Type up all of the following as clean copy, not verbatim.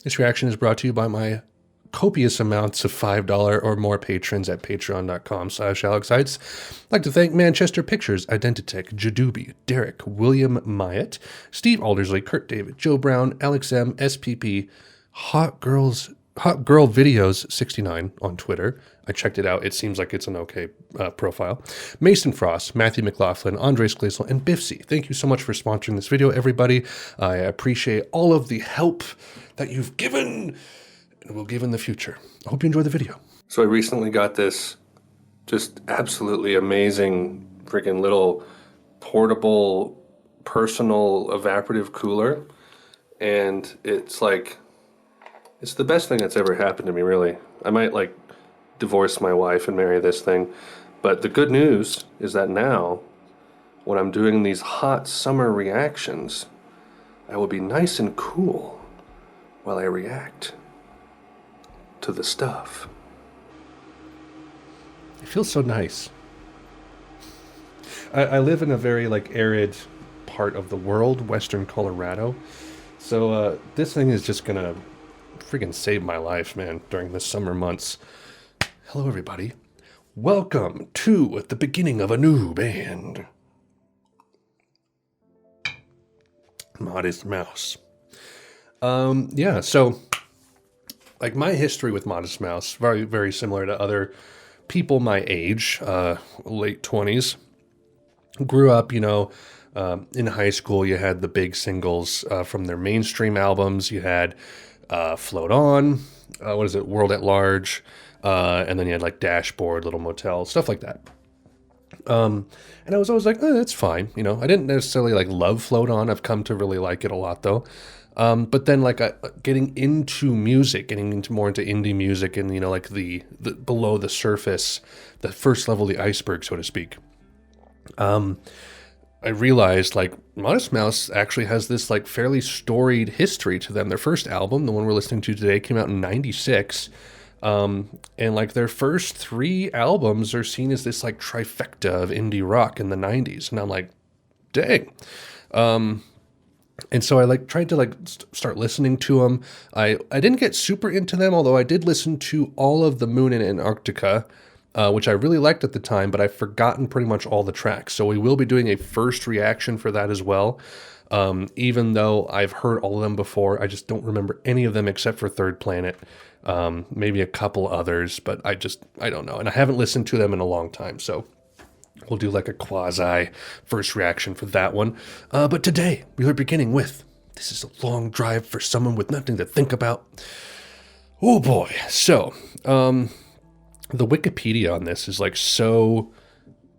This reaction is brought to you by my copious amounts of $5 or more patrons at patreon.com/Alex Haitz. I'd like to thank Manchester Pictures, Identitech, Jadubi, Derek, William Myatt, Steve Aldersley, Kurt David, Joe Brown, Alex M, SPP, Hot Girl Videos 69 on Twitter. I checked it out. It seems like it's an okay profile. Mason Frost, Matthew McLaughlin, Andres Glazel, and Biffsy. Thank you so much for sponsoring this video, everybody. I appreciate all of the help that you've given and will give in the future. I hope you enjoy the video. So I recently got this just absolutely amazing freaking little portable personal evaporative cooler. And it's like, it's the best thing that's ever happened to me, really. I might like divorce my wife and marry this thing. But the good news is that now, when I'm doing these hot summer reactions, I will be nice and cool while I react to the stuff. It feels so nice. I live in a very like arid part of the world, western Colorado. So this thing is just gonna freaking save my life, man, during the summer months. Hello, everybody. Welcome to the beginning of a new band. Modest Mouse. Yeah, so like my history with Modest Mouse, very, very similar to other people my age, late 20s. Grew up, you know, in high school, you had the big singles from their mainstream albums. You had Float On, what is it, World at Large, and then you had like Dashboard, Little Motel, stuff like that. And I was always like, that's fine. You know, I didn't necessarily like love Float On. I've come to really like it a lot though. But then like getting into music, getting into more into indie music and, you know, like the below the surface, the first level of the iceberg, so to speak. I realized like Modest Mouse actually has this like fairly storied history to them. Their first album, the one we're listening to today, came out in 96. And like their first 3 albums are seen as this like trifecta of indie rock in the 90s. And I'm like, dang. And so I like tried to like start listening to them. I didn't get super into them, although I did listen to all of the Moon in Antarctica, which I really liked at the time, but I've forgotten pretty much all the tracks. So we will be doing a first reaction for that as well. Even though I've heard all of them before, I just don't remember any of them except for Third Planet. Maybe a couple others, but I don't know. And I haven't listened to them in a long time, so we'll do like a quasi first reaction for that one. But today we are beginning with, this is a long drive for someone with nothing to think about. Oh boy. So, the Wikipedia on this is like so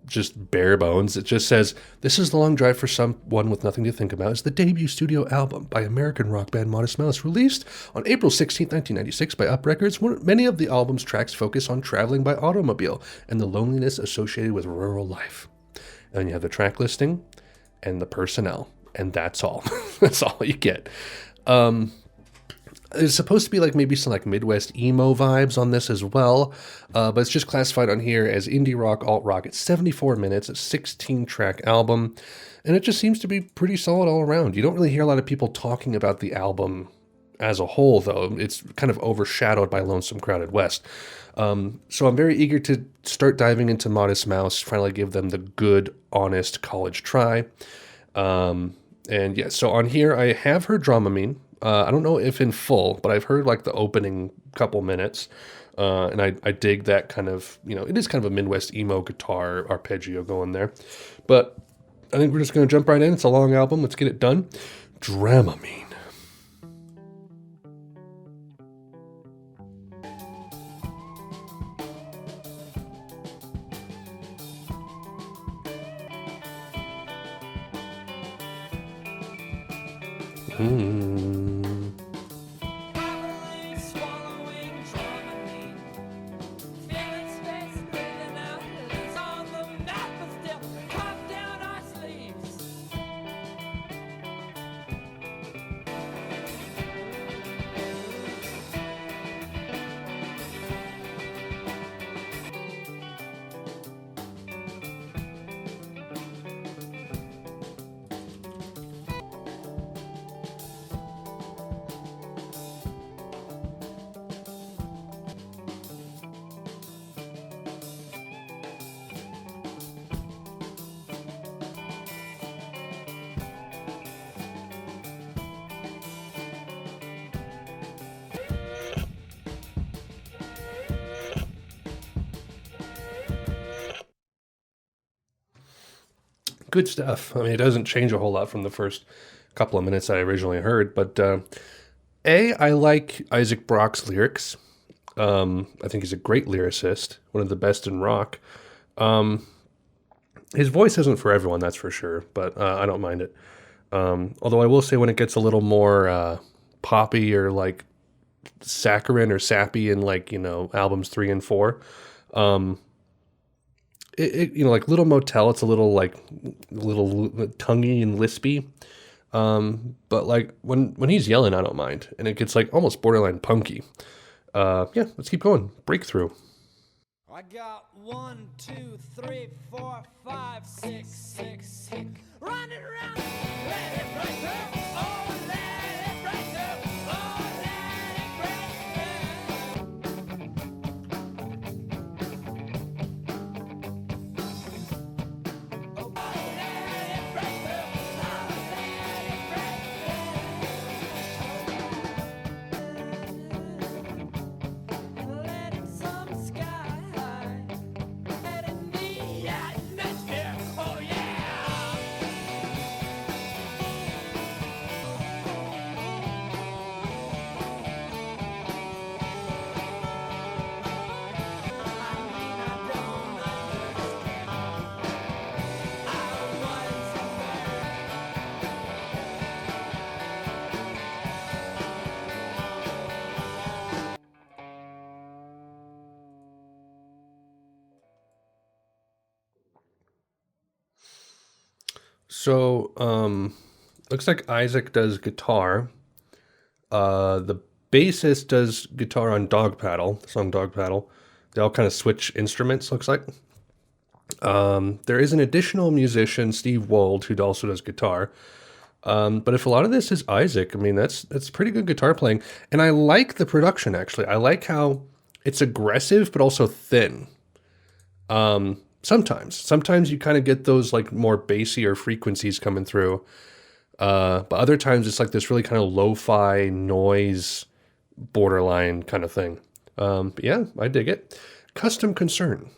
just bare bones. It just says, this is the long drive for someone with nothing to think about. It's the debut studio album by American rock band Modest Mouse, released on April 16, 1996 by Up Records. Many of the album's tracks focus on traveling by automobile and the loneliness associated with rural life. And then you have the track listing and the personnel, and that's all. That's all you get. There's supposed to be like maybe some like Midwest emo vibes on this as well, but it's just classified on here as indie rock, alt rock. It's 74 minutes, a 16-track album, and it just seems to be pretty solid all around. You don't really hear a lot of people talking about the album as a whole, though. It's kind of overshadowed by Lonesome Crowded West. So I'm very eager to start diving into Modest Mouse, finally give them the good, honest college try. And yeah, so on here I have heard Dramamine. I don't know if in full, but I've heard like the opening couple minutes, and I dig that kind of, you know, it is kind of a Midwest emo guitar arpeggio going there. But I think we're just going to jump right in. It's a long album. Let's get it done. Dramamine. good stuff. I mean, it doesn't change a whole lot from the first couple of minutes I originally heard, but I like Isaac Brock's lyrics. I think he's a great lyricist, one of the best in rock. His voice isn't for everyone, that's for sure, but I don't mind it. Although I will say when it gets a little more poppy or like saccharine or sappy in like, albums 3 and 4, like Little Motel, it's a little tonguey and lispy. But like when he's yelling, I don't mind. And it gets like almost borderline punky. Yeah, let's keep going. Breakthrough. I got 1, 2, 3, 4, 5, 6, 6, 6. Running around, let it break through. Oh, let it break through. Oh, let it break through. Oh, let it break through. Oh, let it break through. Letting some sky high. Letting the atmosphere. Oh, yeah. So, looks like Isaac does guitar. The bassist does guitar on Dog Paddle, the song Dog Paddle. They all kind of switch instruments, looks like. There is an additional musician, Steve Wold, who also does guitar. But if a lot of this is Isaac, I mean, that's pretty good guitar playing. And I like the production, actually. I like how it's aggressive, but also thin. Sometimes you kind of get those like more bassier frequencies coming through. But other times it's like this really kind of lo-fi noise borderline kind of thing. But yeah, I dig it. Custom Concern.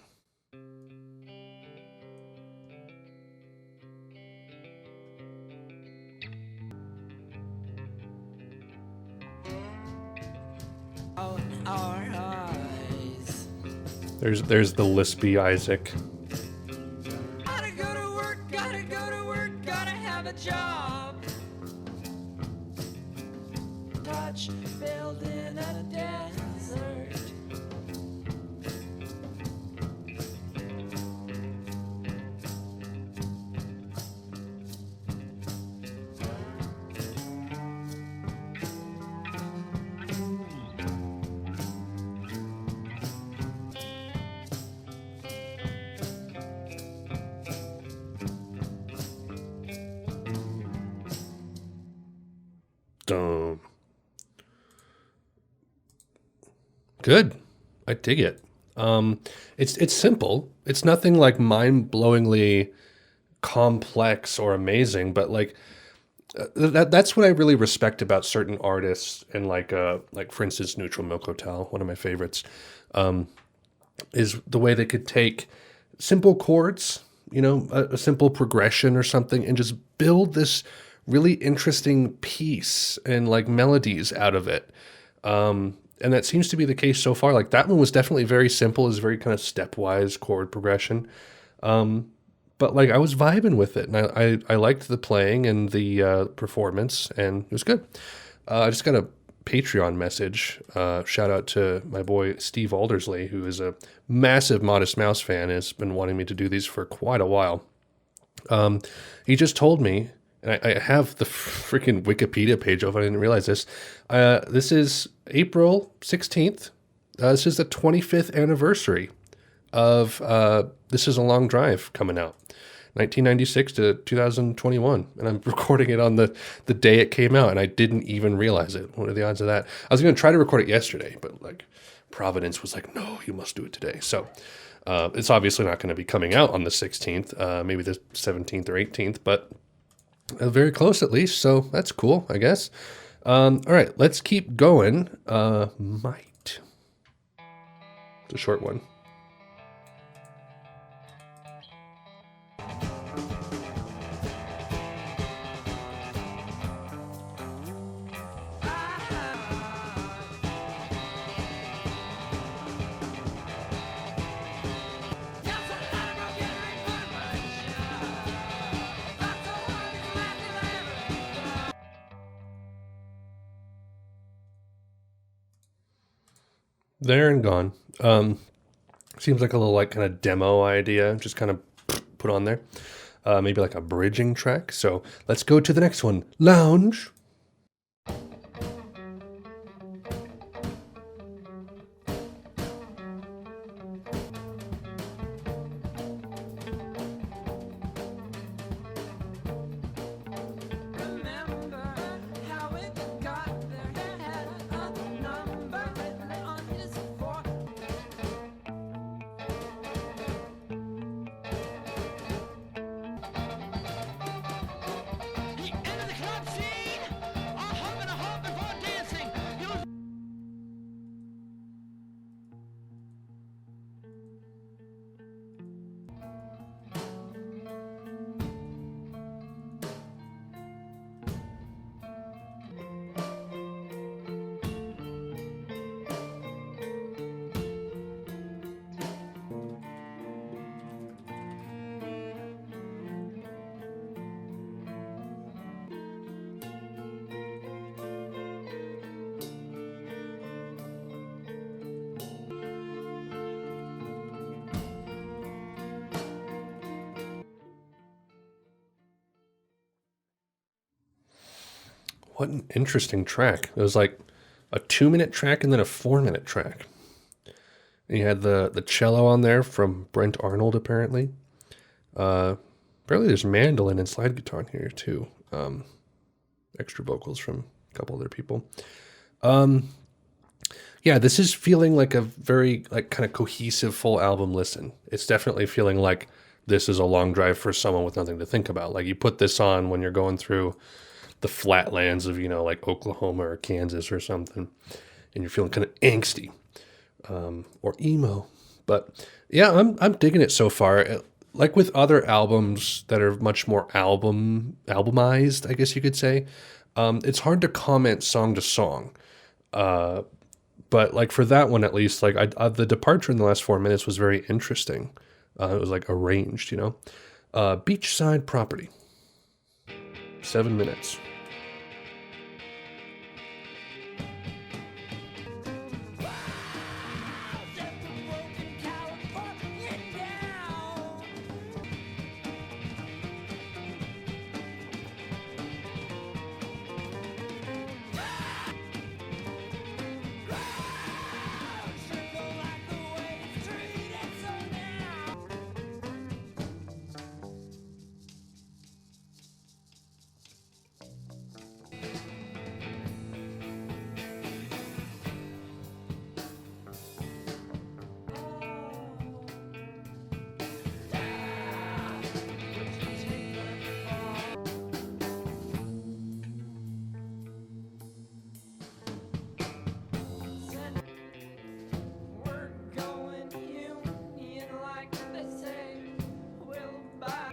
Our eyes. There's the lispy Isaac. Gotta go to work, gotta have a job. Touch building a desert. Dum. Good. I dig it. It's simple. It's nothing like mind-blowingly complex or amazing, but like that's what I really respect about certain artists, and like for instance Neutral Milk Hotel, one of my favorites, is the way they could take simple chords, a simple progression or something, and just build this really interesting piece and like melodies out of it. And that seems to be the case so far. Like that one was definitely very simple, is very kind of stepwise chord progression. But like I was vibing with it, and I liked the playing and the performance, and it was good. I just got a Patreon message. Shout out to my boy Steve Aldersley, who is a massive Modest Mouse fan, has been wanting me to do these for quite a while. He just told me, and I have the freaking Wikipedia page open. I didn't realize this. This is April 16th. This is the 25th anniversary of This Is a Long Drive coming out. 1996 to 2021. And I'm recording it on the day it came out, and I didn't even realize it. What are the odds of that? I was going to try to record it yesterday, but like Providence was like, no, you must do it today. So it's obviously not going to be coming out on the 16th, maybe the 17th or 18th, but very close at least. So that's cool, I guess. All right, let's keep going. Might. It's a short one. There and gone. Seems like a little like kind of demo idea, just kind of put on there. Maybe like a bridging track. So let's go to the next one. Lounge. Remember how it got there? Had a number written on his forehead. He entered the club scene, a hop and a hop before dancing. He was What an interesting track. It was like a 2-minute track and then a 4-minute track. And you had the cello on there from Brent Arnold, apparently. Apparently there's mandolin and slide guitar in here, too. Extra vocals from a couple other people. Yeah, this is feeling like a very like kind of cohesive full album listen. It's definitely feeling like this is a long drive for someone with nothing to think about. Like you put this on when you're going through the flatlands of, like Oklahoma or Kansas or something, and you're feeling kind of angsty, or emo. But yeah, I'm digging it so far. Like with other albums that are much more albumized, I guess you could say, it's hard to comment song to song. But like for that one at least, like the departure in the last 4 minutes was very interesting. It was like arranged, Beachside Property, 7 minutes. set the broken California down. Circle like the way it's treated so now. We're going union like they say. We'll buy.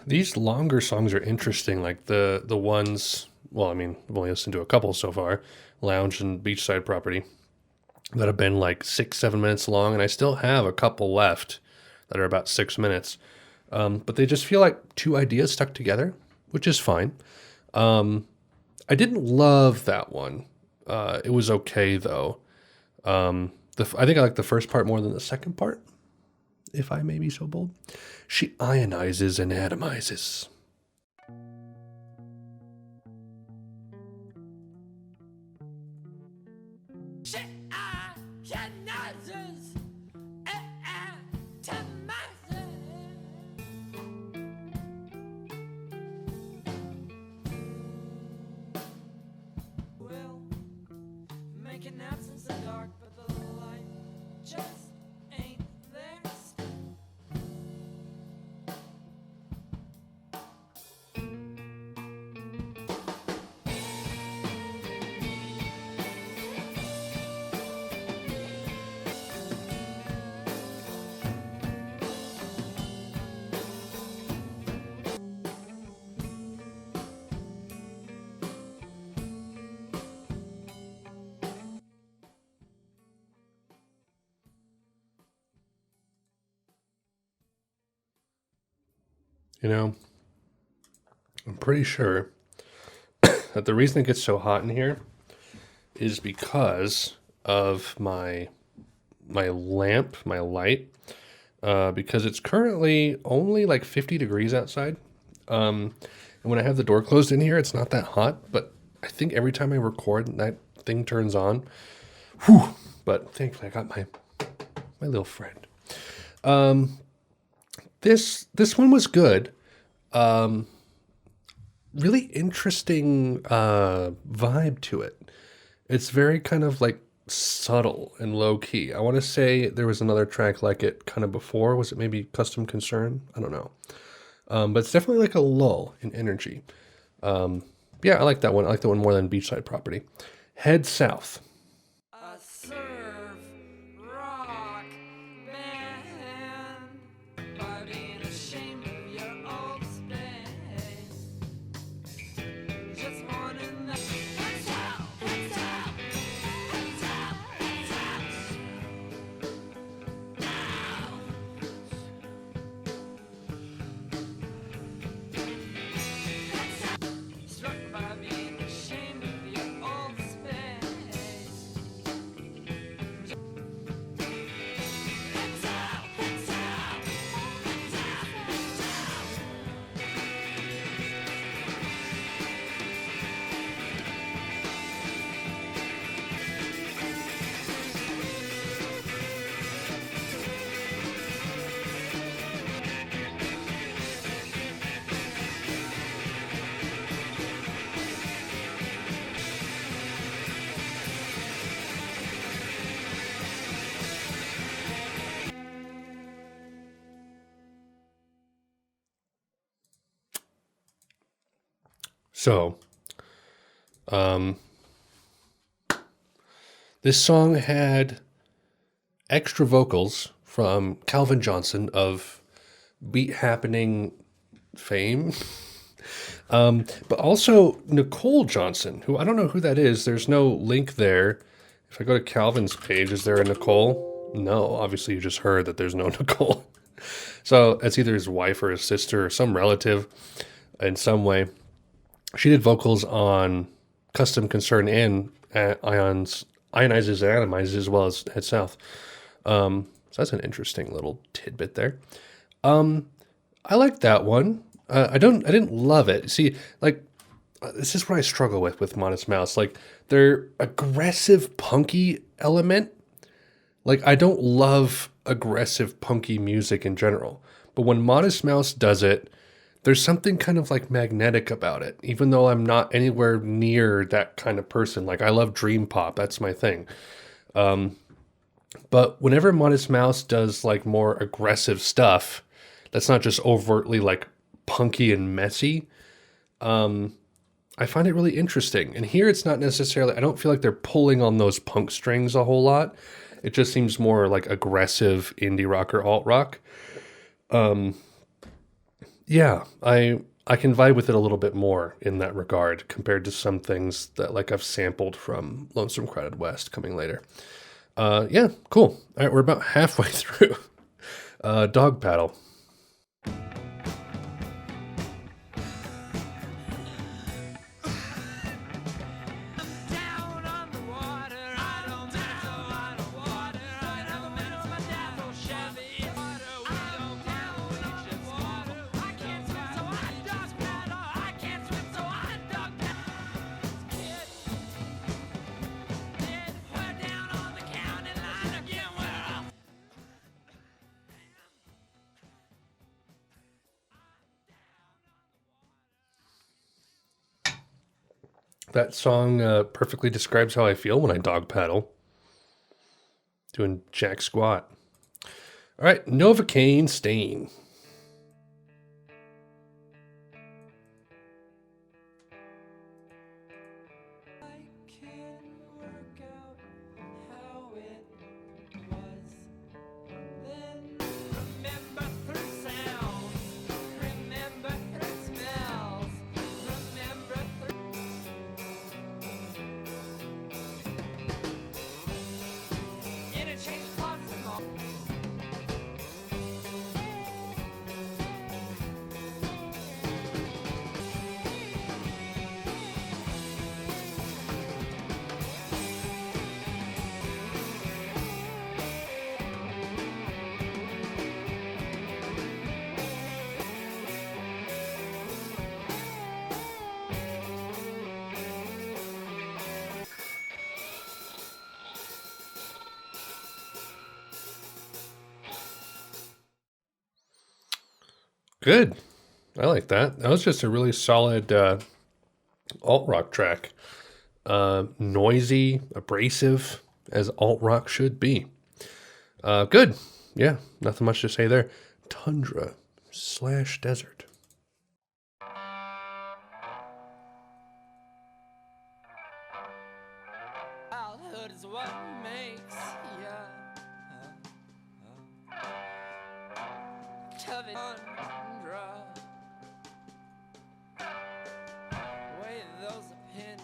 These longer songs are interesting, like the ones. Well, I mean, I've only listened to a couple so far, Lounge and Beachside Property, that have been like 6-7 minutes long, and I still have a couple left that are about 6 minutes. But they just feel like two ideas stuck together, which is fine. I didn't love that one. It was okay though. I think I like the first part more than the second part, if I may be so bold. She ionizes and atomizes. Ionizes Atomizes. We'll make an absence of dark, but the light just ain't there. You know, I'm pretty sure that the reason it gets so hot in here is because of my lamp, my light, because it's currently only like 50 degrees outside. And when I have the door closed in here, it's not that hot, but I think every time I record, that thing turns on. Whew. But thankfully, I got my little friend. This one was good. Really interesting vibe to it. It's very kind of like subtle and low key. I want to say there was another track like it kind of before. Was it maybe Custom Concern? I don't know. But it's definitely like a lull in energy. Yeah, I like that one. I like that one more than Beachside Property. Head South. A surf rock band by being ashamed of your old space. Just wanting that. Heads out, heads out, heads out, heads out. Struck by being ashamed of your old space. Heads out, heads out, heads out, heads out. So, this song had extra vocals from Calvin Johnson of Beat Happening fame. But also Nicole Johnson, who I don't know who that is. There's no link there. If I go to Calvin's page, is there a Nicole? No, obviously you just heard that there's no Nicole. So it's either his wife or his sister or some relative in some way. She did vocals on Custom Concern and Ionizes Atomizes as well as Head South. So that's an interesting little tidbit there. I like that one. I didn't love it. See, like, this is what I struggle with Modest Mouse. Like, their aggressive punky element. Like, I don't love aggressive punky music in general, but when Modest Mouse does it, there's something kind of like magnetic about it, even though I'm not anywhere near that kind of person. Like, I love dream pop. That's my thing. But whenever Modest Mouse does like more aggressive stuff, that's not just overtly like punky and messy, I find it really interesting. And here it's not necessarily, I don't feel like they're pulling on those punk strings a whole lot. It just seems more like aggressive indie rock or alt rock. Yeah, I can vibe with it a little bit more in that regard compared to some things that like I've sampled from Lonesome Crowded West coming later. Yeah, cool. All right, we're about halfway through. Dog Paddle. Down on the water, I don't mess on the water. I don't mess my dad, no Chevy. I'm down on the water. I can't swim, so I dog paddle. I can't swim, so I dog paddle. Kid, we're down on the county line again. We're off. That song perfectly describes how I feel when I dog paddle. Doing jack squat. All right, Novocain Stain. I can work out how it was. Then remember through sounds, remember through smells, remember through interchange plots and all. Good. I like that. That was just a really solid alt rock track. Noisy, abrasive, as alt rock should be. Good. Yeah, nothing much to say there. Tundra / desert. Childhood is what makes ya tough Tundra. Way those opinions.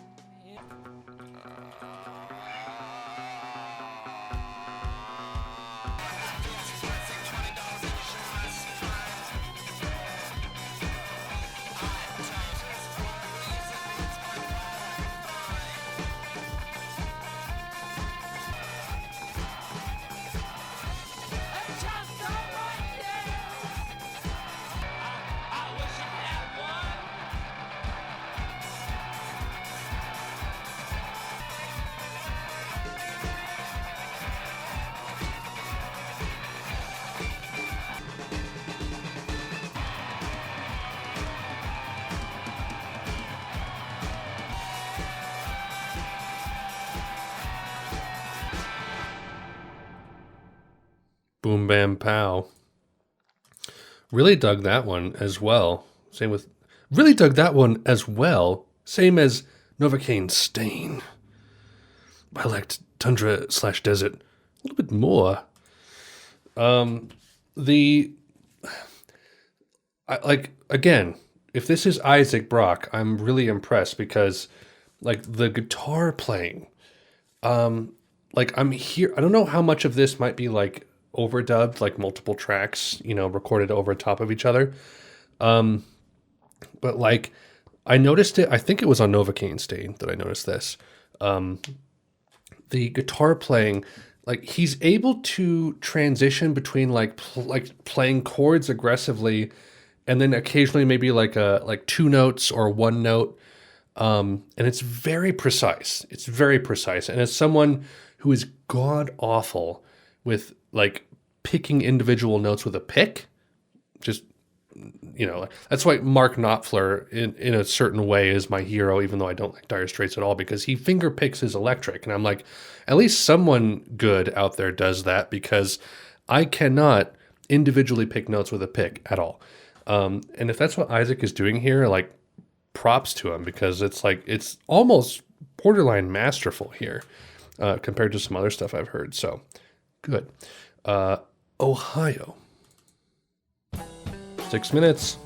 Boom Bam Pow. Really dug that one as well. Same with. Really dug that one as well. Same as Novocain Stain. I liked Tundra / desert a little bit more. Again, if this is Isaac Brock, I'm really impressed because like the guitar playing, like I'm here. I don't know how much of this might be like overdubbed, like multiple tracks, recorded over top of each other. But like I noticed it. I think it was on Novocain Stain that I noticed this. The guitar playing, like he's able to transition between like playing chords aggressively, and then occasionally maybe like two notes or one note. And it's very precise. It's very precise. And as someone who is god awful with like picking individual notes with a pick, just that's why Mark Knopfler in a certain way is my hero, even though I don't like Dire Straits at all, because he finger picks his electric. And I'm like, at least someone good out there does that, because I cannot individually pick notes with a pick at all. And if that's what Isaac is doing here, like props to him, because it's almost borderline masterful here compared to some other stuff I've heard. So good. Ohio. 6 minutes.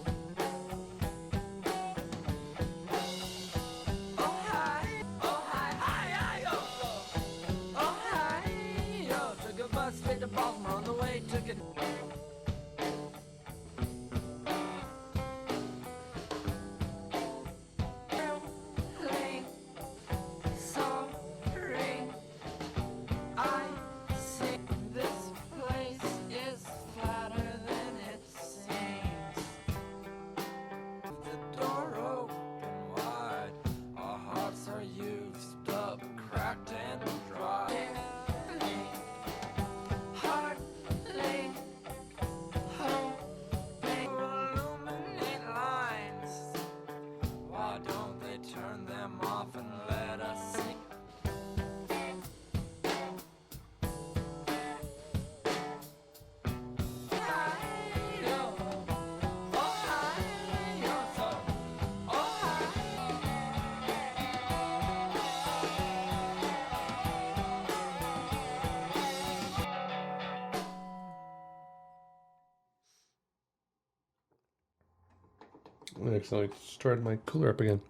I accidentally started my cooler up again.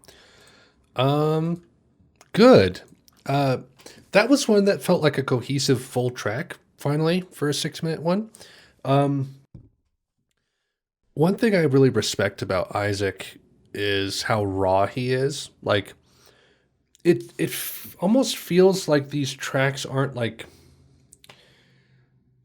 Good. That was one that felt like a cohesive full track, finally, for a 6-minute one. One thing I really respect about Isaac is how raw he is. Like, it almost feels like these tracks aren't like,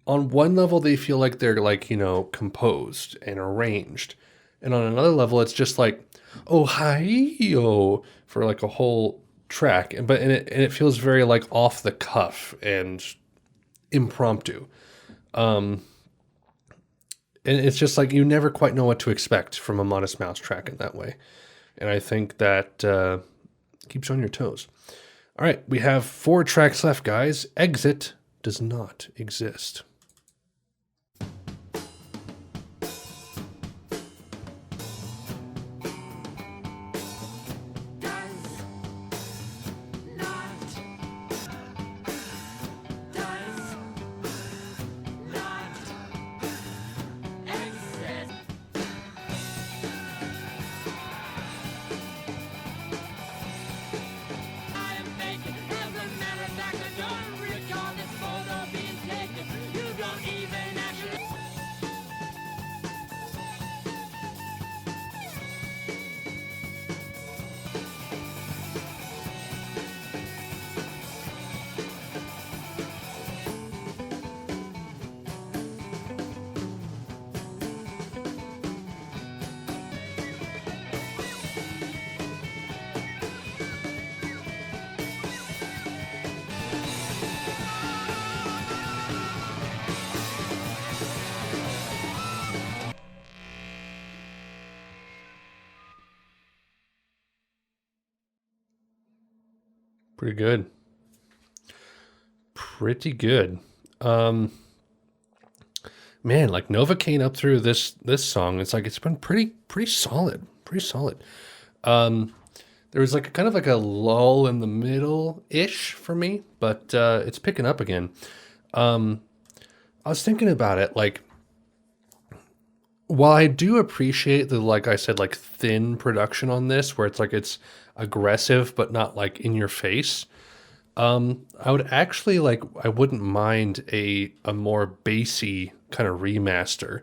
on one level they feel like they're like, composed and arranged. And on another level, it's just like, oh, hi-yo, for like a whole track. And it feels very like off the cuff and impromptu. and it's just like you never quite know what to expect from a Modest Mouse track in that way. And I think that keeps you on your toes. All right, we have 4 tracks left, guys. Exit does not exist. Pretty good. Pretty good. Man, like Novocain up through this song, it's like it's been pretty solid. Pretty solid. There was like a kind of like a lull in the middle-ish for me, but it's picking up again. I was thinking about it, like while I do appreciate the, like I said, like thin production on this, where it's like it's aggressive but not like in your face. I would actually like I wouldn't mind a more bassy kind of remaster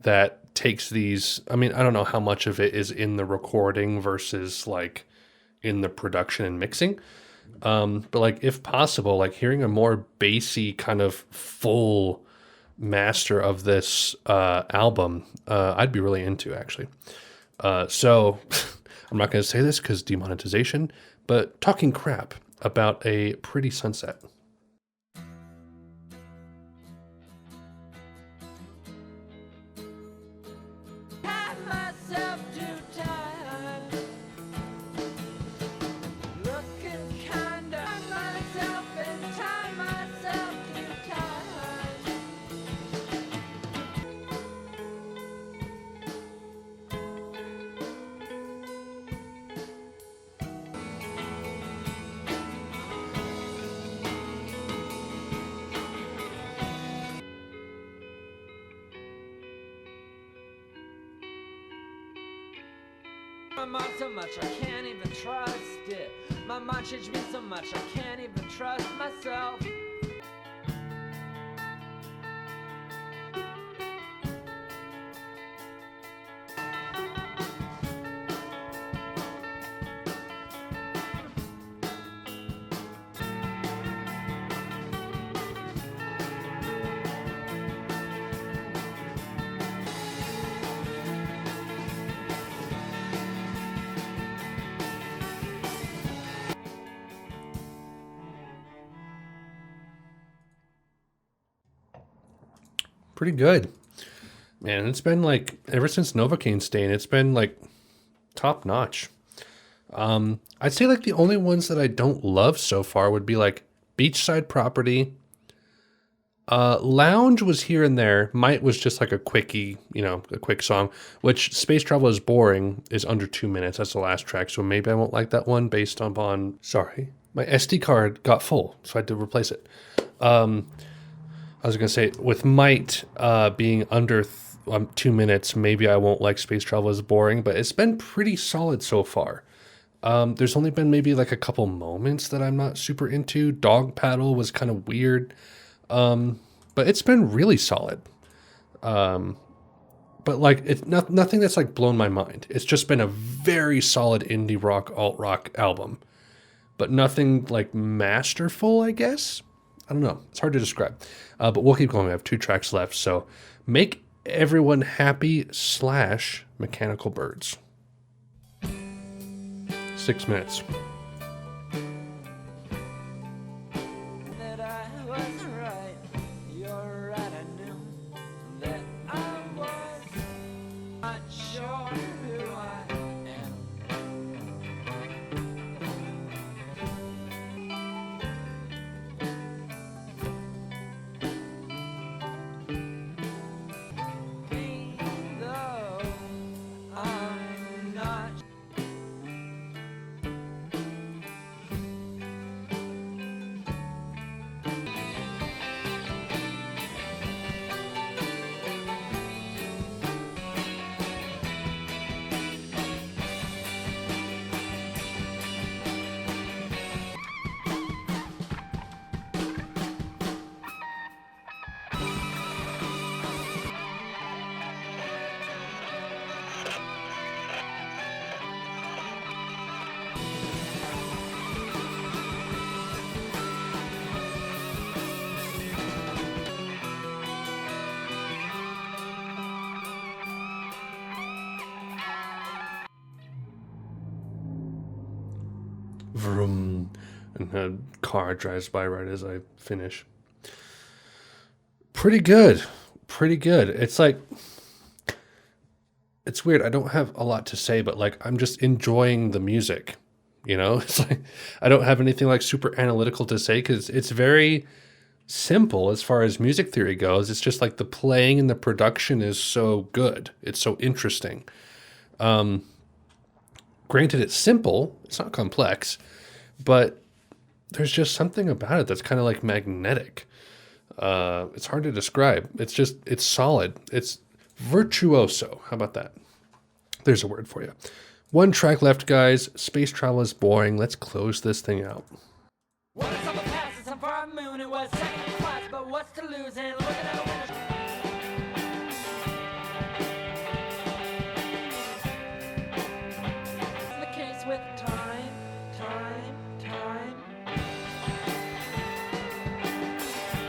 that takes these. I mean, I don't know how much of it is in the recording versus like in the production and mixing. But like if possible, like hearing a more bassy kind of full master of this album, I'd be really into actually. So I'm not going to say this because demonetization, but talking crap about a pretty sunset. Had myself too tired, looking kinda myself and tie myself too tired. My mind so much I can't even trust it. My mind changed me so much I can't even trust myself. Pretty good. Man, it's been like ever since Novocain Stain, it's been like top notch. I'd say like the only ones that I don't love so far would be like Beachside Property. Lounge was here and there. Might was just like a quickie, you know, a quick song, which Space Travel is Boring is under 2 minutes. That's the last track. So maybe I won't like that one based upon, sorry, my SD card got full. So I had to replace it. I was going to say with Might being under 2 minutes, maybe I won't like Space Travel is Boring, but it's been pretty solid so far. There's only been maybe like a couple moments that I'm not super into. Dog Paddle was kind of weird. But it's been really solid. But like it's nothing that's like blown my mind. It's just been a very solid indie rock, alt rock album, but nothing like masterful, I guess. I don't know. It's hard to describe. But we'll keep going. We have 2 tracks left. So Make Everyone Happy / Mechanical Birds. 6 minutes. That I was right, you're right, I knew that I was Vroom. And a car drives by right as I finish. Pretty good. Pretty good. It's like, it's weird. I don't have a lot to say, but like, I'm just enjoying the music. You know, it's like, I don't have anything like super analytical to say because it's very simple as far as music theory goes. It's just like the playing and the production is so good. It's so interesting. Granted, it's simple. It's not complex, but there's just something about it that's kind of like magnetic. It's hard to describe. It's solid. It's virtuoso. How about that? There's a word for you. One track left, guys. Space travel is boring. Let's close this thing out. What is on the past? It's on far moon. It was second in class, but what's to lose? And looking at a winner. The case with time.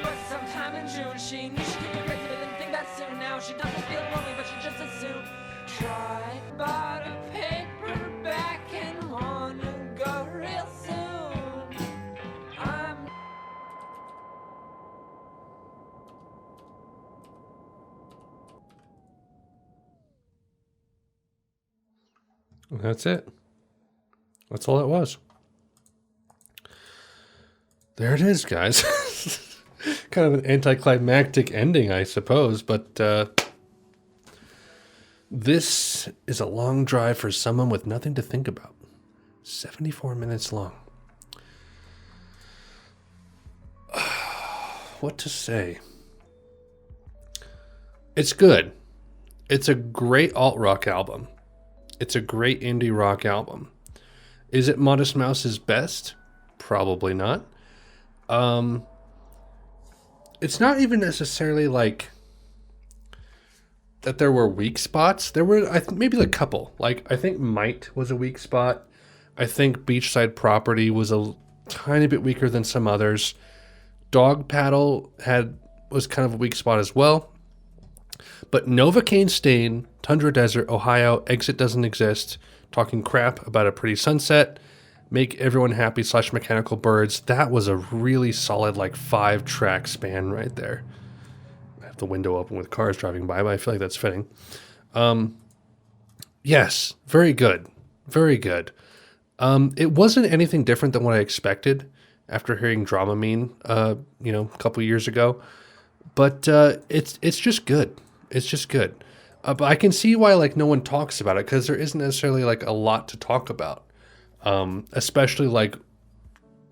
But sometime in June, she knew she could be great, but didn't think that soon. Now she doesn't feel lonely, but she just as soon try. Bought a paperback and wanna go real soon. That's it. That's all it was. There it is, guys. Kind of an anticlimactic ending, I suppose, but this is a long drive for someone with nothing to think about. 74 minutes long. What to say? It's good. It's a great alt-rock album. It's a great indie rock album. Is it Modest Mouse's best? Probably not. It's not even necessarily like that there were weak spots. There were maybe a couple. Like, I think Might was a weak spot. I think Beachside Property was a tiny bit weaker than some others. Dog Paddle was kind of a weak spot as well. But Novocain Stain, Tundra Desert, Ohio, Exit Doesn't Exist, Talking Crap About a Pretty Sunset, Make Everyone Happy / Mechanical Birds, that was a really solid like 5-track span right there. I have the window open with cars driving by, but I feel like that's fitting. Yes, very good. Very good. It wasn't anything different than what I expected after hearing Dramamine, a couple years ago. But it's just good. It's just good. But I can see why like no one talks about it, because there isn't necessarily like a lot to talk about. Especially like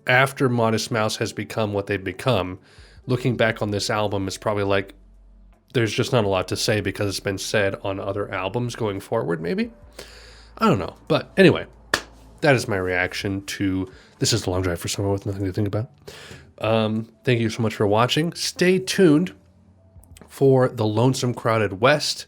after Modest Mouse has become what they've become. Looking back on this album is probably like there's just not a lot to say because it's been said on other albums going forward, maybe. I don't know. But anyway, that is my reaction to This Is the Long Drive for Someone with Nothing to Think About. Thank you so much for watching. Stay tuned for The Lonesome Crowded West.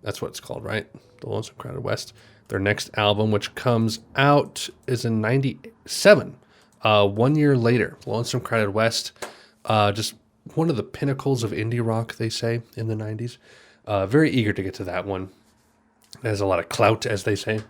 That's what it's called, right? The Lonesome Crowded West. Their next album, which comes out, is in 97. 1 year later. Lonesome Crowded West. Just one of the pinnacles of indie rock, they say, in the 90s. Very eager to get to that one. It has a lot of clout, as they say.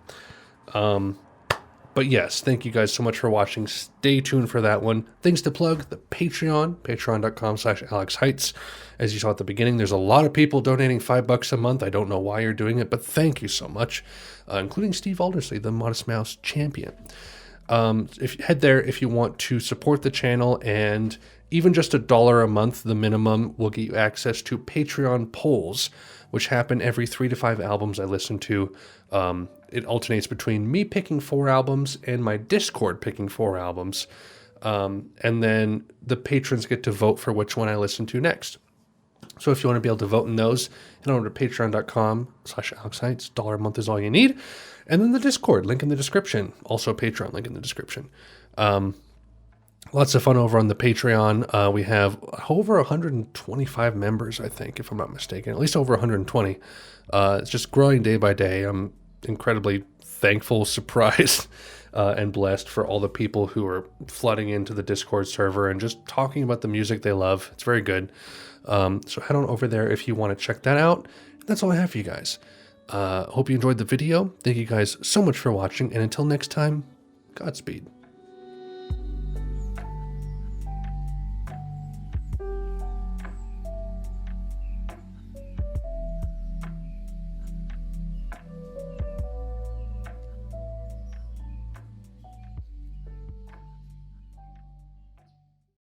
But yes, thank you guys so much for watching. Stay tuned for that one. Things to plug, the Patreon, patreon.com/AlexHeitz. As you saw at the beginning, there's a lot of people donating $5 a month. I don't know why you're doing it, but thank you so much, including Steve Aldersley, the Modest Mouse champion. If you head there if you want to support the channel, and even just $1 a month, the minimum, will get you access to Patreon polls, which happen every 3 to 5 albums I listen to. It alternates between me picking 4 albums and my Discord picking 4 albums. And then the patrons get to vote for which one I listen to next. So if you want to be able to vote in those, head over to patreon.com/AlexHeitz. $1 a month is all you need. And then the Discord, link in the description. Also Patreon, link in the description. Lots of fun over on the Patreon. We have over 125 members, I think, if I'm not mistaken. At least over 120. It's just growing day by day. I'm incredibly thankful, surprised, and blessed for all the people who are flooding into the Discord server and just talking about the music they love. It's very good. So head on over there if you want to check that out. That's all I have for you guys. Hope you enjoyed the video. Thank you guys so much for watching. And until next time, Godspeed.